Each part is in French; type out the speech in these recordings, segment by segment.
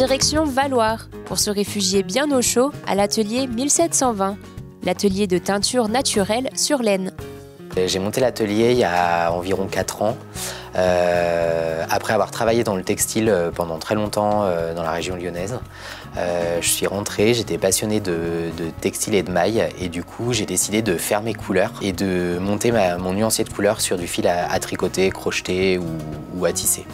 Direction Valloire, pour se réfugier bien au chaud à l'atelier 1720, l'atelier de teinture naturelle sur laine. J'ai monté l'atelier il y a environ 4 ans, après avoir travaillé dans le textile pendant très longtemps dans la région lyonnaise. Je suis rentré, j'étais passionné de textile et de maille et du coup j'ai décidé de faire mes couleurs et de monter mon nuancier de couleurs sur du fil à tricoter, crocheter ou à tisser.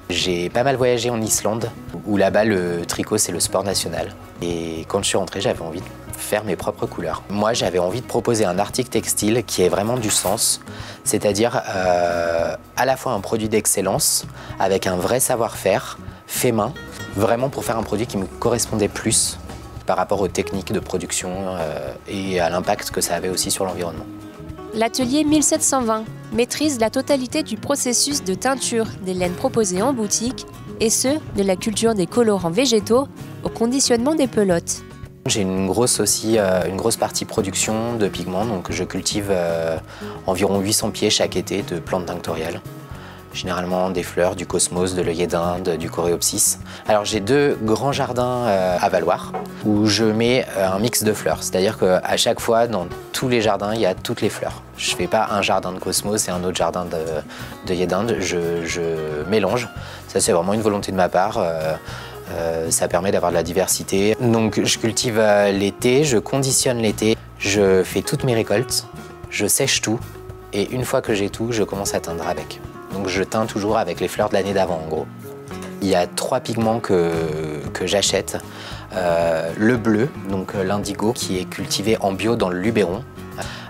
J'ai pas mal voyagé en Islande où là-bas le tricot c'est le sport national et quand je suis rentré j'avais envie de faire mes propres couleurs. Moi j'avais envie de proposer un article textile qui ait vraiment du sens, c'est-à-dire à la fois un produit d'excellence avec un vrai savoir-faire fait main, vraiment pour faire un produit qui me correspondait plus par rapport aux techniques de production et à l'impact que ça avait aussi sur l'environnement. L'atelier 1720 maîtrise la totalité du processus de teinture des laines proposées en boutique, et ce, de la culture des colorants végétaux au conditionnement des pelotes. J'ai une grosse partie production de pigments, donc je cultive environ 800 pieds chaque été de plantes tinctoriales. Généralement des fleurs, du cosmos, de l'œillet d'Inde, du coréopsis. Alors j'ai 2 grands jardins à Valloire où je mets un mix de fleurs. C'est-à-dire qu'à chaque fois, dans tous les jardins, il y a toutes les fleurs. Je ne fais pas un jardin de cosmos et un autre jardin d'œillet d'Inde, je mélange. Ça c'est vraiment une volonté de ma part. Ça permet d'avoir de la diversité. Donc je cultive l'été, je conditionne l'été, je fais toutes mes récoltes, je sèche tout et une fois que j'ai tout, je commence à teindre avec. Donc je teins toujours avec les fleurs de l'année d'avant en gros. Il y a 3 pigments que j'achète. Le bleu, donc l'indigo, qui est cultivé en bio dans le Luberon.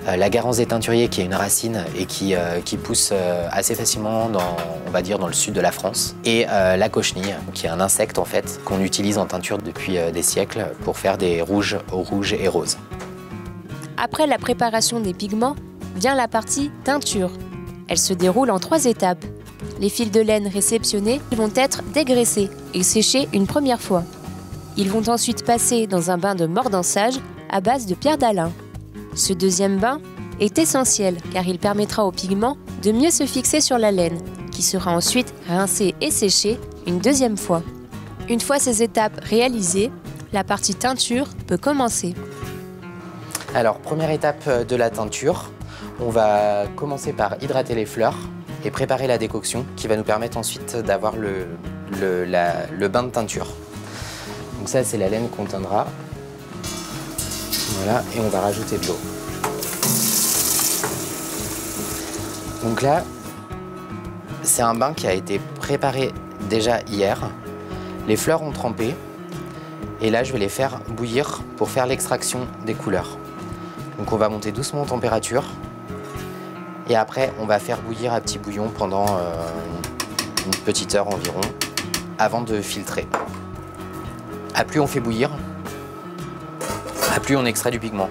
La garance des teinturiers, qui est une racine et qui pousse assez facilement dans le sud de la France. Et la cochenille, qui est un insecte en fait, qu'on utilise en teinture depuis des siècles pour faire des rouges et roses. Après la préparation des pigments, vient la partie teinture. Elle se déroule en 3 étapes. Les fils de laine réceptionnés vont être dégraissés et séchés une première fois. Ils vont ensuite passer dans un bain de mordançage à base de pierre d'Alain. Ce deuxième bain est essentiel car il permettra au pigment de mieux se fixer sur la laine, qui sera ensuite rincée et séchée une deuxième fois. Une fois ces étapes réalisées, la partie teinture peut commencer. Alors, première étape de la teinture, on va commencer par hydrater les fleurs et préparer la décoction qui va nous permettre ensuite d'avoir le bain de teinture. Donc ça, c'est la laine qu'on teindra. Voilà, et on va rajouter de l'eau. Donc là, c'est un bain qui a été préparé déjà hier. Les fleurs ont trempé et là, je vais les faire bouillir pour faire l'extraction des couleurs. Donc on va monter doucement en température. Et après, on va faire bouillir à petit bouillon pendant une petite heure environ, avant de filtrer. À plus on fait bouillir, à plus on extrait du pigment.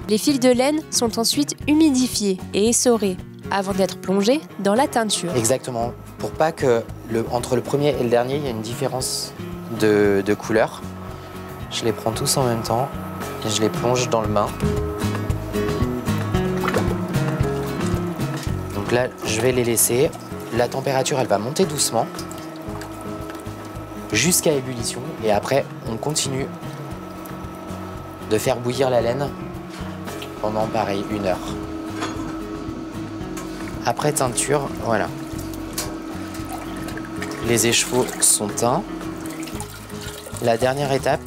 Les fils de laine sont ensuite humidifiés et essorés, avant d'être plongés dans la teinture. Exactement, pour pas que entre le premier et le dernier, il y ait une différence de couleur. Je les prends tous en même temps et je les plonge dans le bain. Donc là, je vais les laisser. La température, elle va monter doucement jusqu'à ébullition. Et après, on continue de faire bouillir la laine pendant, pareil, 1 heure. Après teinture, voilà. Les écheveaux sont teints. La dernière étape,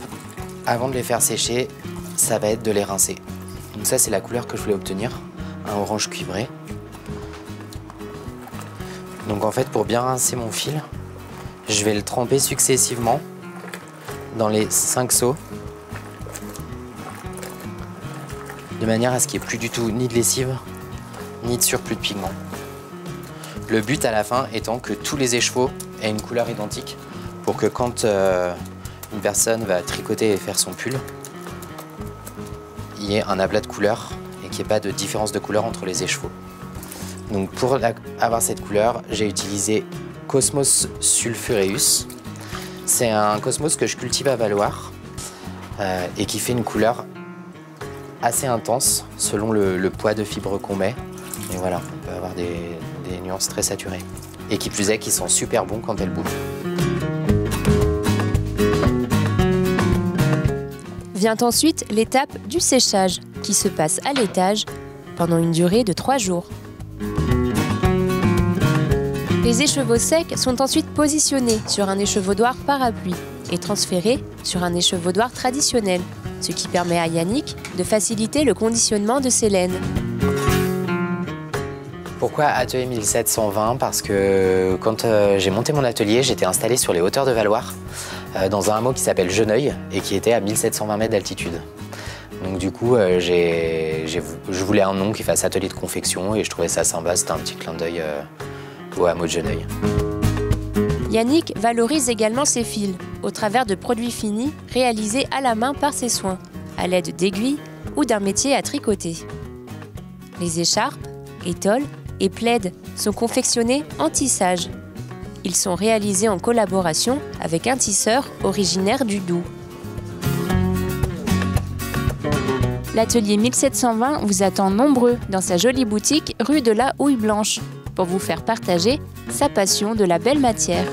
avant de les faire sécher, ça va être de les rincer. Donc ça, c'est la couleur que je voulais obtenir, un orange cuivré. Donc en fait, pour bien rincer mon fil, je vais le tremper successivement dans les 5 seaux, de manière à ce qu'il n'y ait plus du tout ni de lessive, ni de surplus de pigment. Le but à la fin étant que tous les écheveaux aient une couleur identique, pour que quand une personne va tricoter et faire son pull, il y ait un aplat de couleurs et qu'il n'y ait pas de différence de couleur entre les écheveaux. Donc pour avoir cette couleur, j'ai utilisé Cosmos sulfureus. C'est un cosmos que je cultive à Valloire et qui fait une couleur assez intense selon le poids de fibres qu'on met. Et voilà, on peut avoir des nuances très saturées. Et qui plus est, qui sont super bons quand elles bougent. Vient ensuite l'étape du séchage, qui se passe à l'étage pendant une durée de 3 jours. Les écheveaux secs sont ensuite positionnés sur un échevaudoir parapluie et transférés sur un échevaudoir traditionnel, ce qui permet à Yannick de faciliter le conditionnement de ses laines. Pourquoi atelier 1720? Parce que quand j'ai monté mon atelier, j'étais installé sur les hauteurs de Valloire, dans un hameau qui s'appelle Geneuil et qui était à 1720 mètres d'altitude. Donc du coup, je voulais un nom qui fasse atelier de confection et je trouvais ça sympa, c'était un petit clin d'œil au hameau de Geneuil. Yannick valorise également ses fils au travers de produits finis réalisés à la main par ses soins, à l'aide d'aiguilles ou d'un métier à tricoter. Les écharpes, étoles et plaids sont confectionnés en tissage. Ils sont réalisés en collaboration avec un tisseur originaire du Doubs. L'atelier 1720 vous attend nombreux dans sa jolie boutique rue de la Houille Blanche pour vous faire partager sa passion de la belle matière.